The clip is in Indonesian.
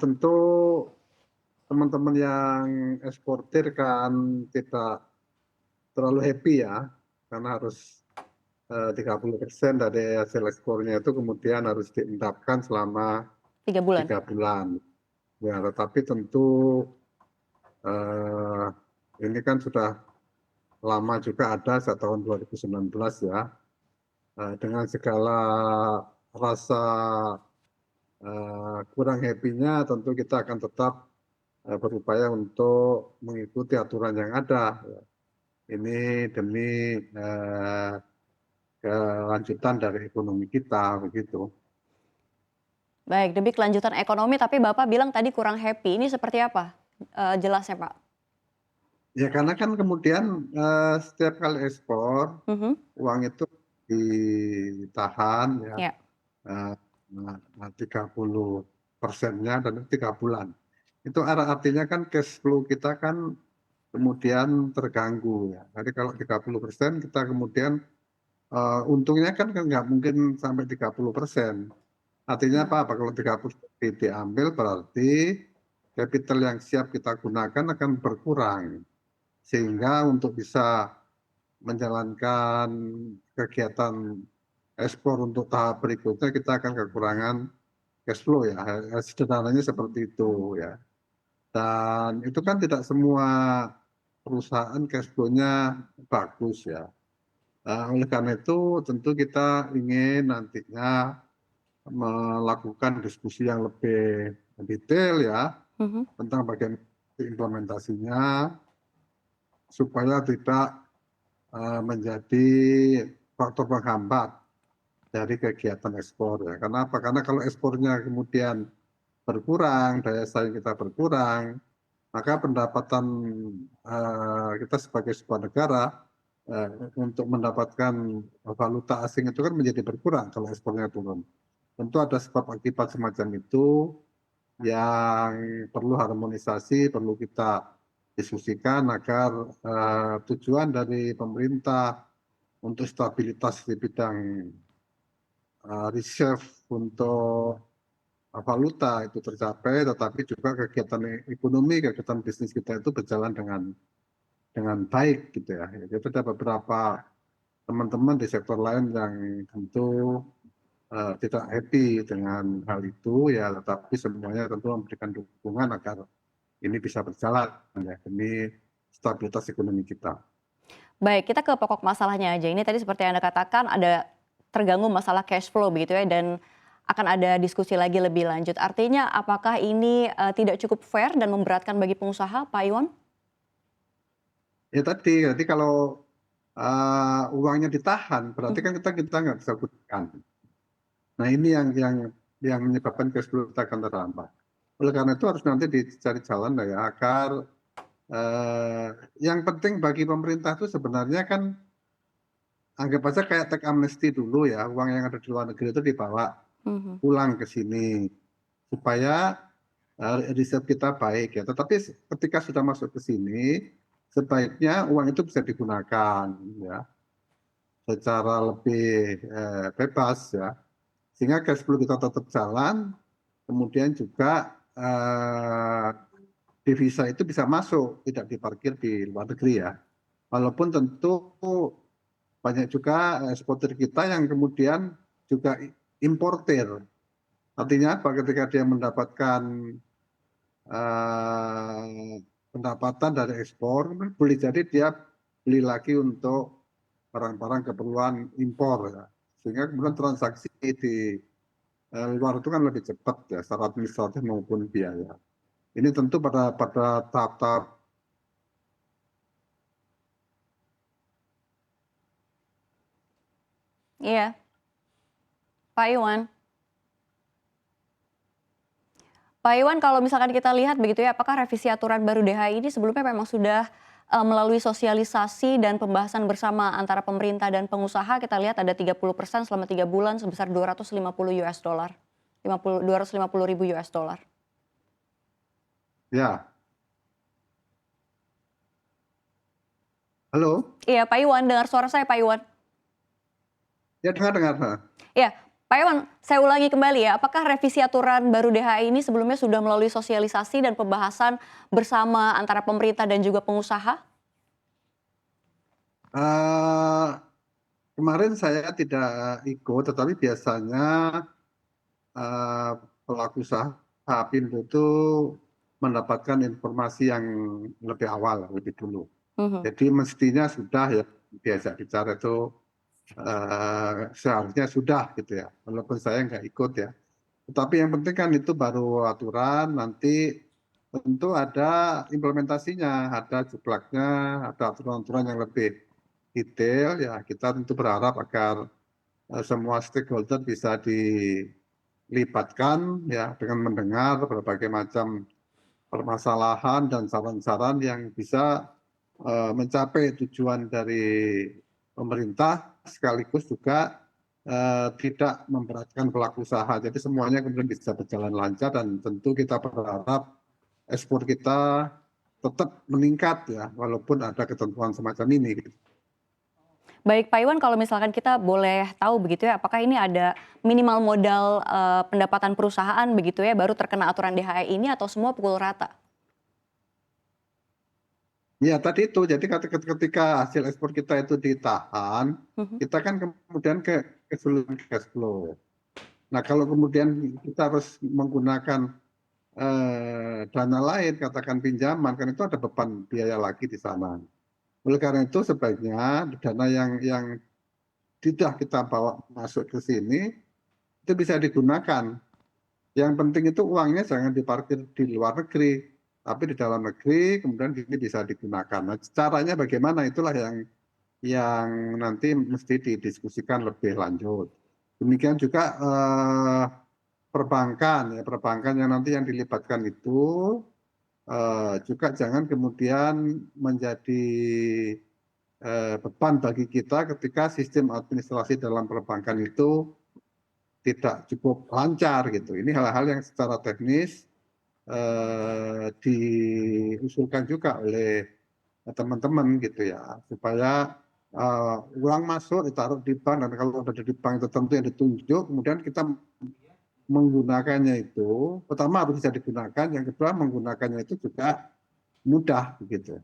tentu teman-teman yang eksportir kan tidak terlalu happy ya, karena harus 30% dari hasil ekspornya itu kemudian harus diendapkan selama 3 bulan. 3 bulan. Ya, tetapi tentu eh, ini kan sudah lama juga ada sejak tahun 2019 ya, dengan segala rasa kurang happy-nya tentu kita akan tetap berupaya untuk mengikuti aturan yang ada. Ini demi kelanjutan dari ekonomi kita, begitu. Baik, demi kelanjutan ekonomi, tapi Bapak bilang tadi kurang happy. Ini seperti apa jelasnya, Pak? Ya karena kan kemudian setiap kali ekspor, Mhm. uang itu ditahan ya, Ya. 30%-nya dan 3 bulan. Itu artinya kan cash flow kita kan kemudian terganggu ya. Jadi kalau 30% kita kemudian untungnya kan nggak mungkin sampai 30%. Artinya Mhm. apa? Kalau 30% diambil berarti capital yang siap kita gunakan akan berkurang. Sehingga untuk bisa menjalankan kegiatan ekspor untuk tahap berikutnya kita akan kekurangan cash flow ya. Sederhananya seperti itu ya. Dan itu kan tidak semua perusahaan cash flow-nya bagus ya. Oleh karena itu tentu kita ingin nantinya melakukan diskusi yang lebih detail ya Mhm. tentang bagaimana implementasinya supaya tidak menjadi faktor penghambat dari kegiatan ekspor ya. Karena apa? Karena kalau ekspornya kemudian berkurang, daya saing kita berkurang, maka pendapatan kita sebagai sebuah negara untuk mendapatkan valuta asing itu kan menjadi berkurang kalau ekspornya turun. Tentu ada sebab akibat semacam itu yang perlu harmonisasi, perlu kita diskusikan agar tujuan dari pemerintah untuk stabilitas di bidang reserve untuk valuta itu tercapai, tetapi juga kegiatan ekonomi, kegiatan bisnis kita itu berjalan dengan baik gitu ya. Jadi ada beberapa teman-teman di sektor lain yang tentu tidak happy dengan hal itu ya, tetapi semuanya tentu memberikan dukungan agar ini bisa berjalan ya demi stabilitas ekonomi kita. Baik, kita ke pokok masalahnya aja. Ini tadi seperti yang Anda katakan ada terganggu masalah cash flow begitu ya, dan akan ada diskusi lagi lebih lanjut. Artinya apakah ini tidak cukup fair dan memberatkan bagi pengusaha, Pak Iwan? Ya tadi, jadi kalau uangnya ditahan, berarti Mhm. kan kita nggak bisa gunakan. Nah ini yang menyebabkan cash flow kita akan terhambat. Oleh karena itu harus nanti dicari jalan lah ya agar yang penting bagi pemerintah itu sebenarnya kan anggap aja kayak teks amnesty dulu ya, uang yang ada di luar negeri itu dibawa Mhm. pulang ke sini supaya riset kita baik ya. Tetapi ketika sudah masuk ke sini, sebaiknya uang itu bisa digunakan ya secara lebih bebas ya, sehingga cash flow kita tetap jalan, kemudian juga devisa itu bisa masuk, tidak diparkir di luar negeri ya. Walaupun tentu banyak juga eksportir kita yang kemudian juga importir. Artinya apa? Ketika dia mendapatkan pendapatan dari ekspor, boleh jadi dia beli lagi untuk barang-barang keperluan impor ya. Sehingga kemudian transaksi di luar itu kan lebih cepat ya secara administratif maupun biaya. Ini tentu pada tahap-tahap. Iya, Pak Iwan. Pak Iwan, kalau misalkan kita lihat begitu ya, apakah revisi aturan baru DHI ini sebelumnya memang sudah melalui sosialisasi dan pembahasan bersama antara pemerintah dan pengusaha? Kita lihat ada 30% selama 3 bulan sebesar 250 US dollar. 250 ribu US dollar. Ya, halo? Iya, Pak Iwan, dengar suara saya Pak Iwan? Ya dengar dengar. Ya, Pak Iwan, saya ulangi kembali ya, apakah revisi aturan baru DHI ini sebelumnya sudah melalui sosialisasi dan pembahasan bersama antara pemerintah dan juga pengusaha? Eh, Kemarin saya tidak ikut, tetapi biasanya eh, pelaku usaha Apindo itu mendapatkan informasi yang lebih awal, lebih dulu. Mhm. Jadi mestinya sudah ya, biasa bicara itu seharusnya sudah gitu ya, walaupun saya nggak ikut ya. Tetapi yang penting kan itu baru aturan, nanti tentu ada implementasinya, ada juklaknya, ada aturan-aturan yang lebih detail ya. Kita tentu berharap agar semua stakeholder bisa dilibatkan ya dengan mendengar berbagai macam permasalahan dan saran-saran yang bisa mencapai tujuan dari pemerintah sekaligus juga tidak memberatkan pelaku usaha. Jadi semuanya kemudian bisa berjalan lancar dan tentu kita berharap ekspor kita tetap meningkat ya walaupun ada ketentuan semacam ini. Baik Pak Iwan, kalau misalkan kita boleh tahu begitu ya, apakah ini ada minimal modal pendapatan perusahaan begitu ya, baru terkena aturan DHI ini atau semua pukul rata? Ya tadi itu, jadi ketika hasil ekspor kita itu ditahan, Mhm. kita kan kemudian kesulitan cash flow. Nah kalau kemudian kita harus menggunakan dana lain, katakan pinjaman, kan itu ada beban biaya lagi di sana. Oleh karena itu sebaiknya dana yang tidak kita bawa masuk ke sini, itu bisa digunakan. Yang penting itu uangnya jangan diparkir di luar negeri, tapi di dalam negeri kemudian ini bisa digunakan. Nah, caranya bagaimana itulah yang nanti mesti didiskusikan lebih lanjut. Demikian juga perbankan ya, perbankan yang nanti yang dilibatkan itu juga jangan kemudian menjadi beban bagi kita ketika sistem administrasi dalam perbankan itu tidak cukup lancar gitu. Ini hal-hal yang secara teknis diusulkan juga oleh teman-teman gitu ya, supaya uang masuk ditaruh di bank, dan kalau ada di bank tertentu yang ditunjuk, kemudian kita menggunakannya itu, pertama harus bisa digunakan, yang kedua menggunakannya itu juga mudah begitu.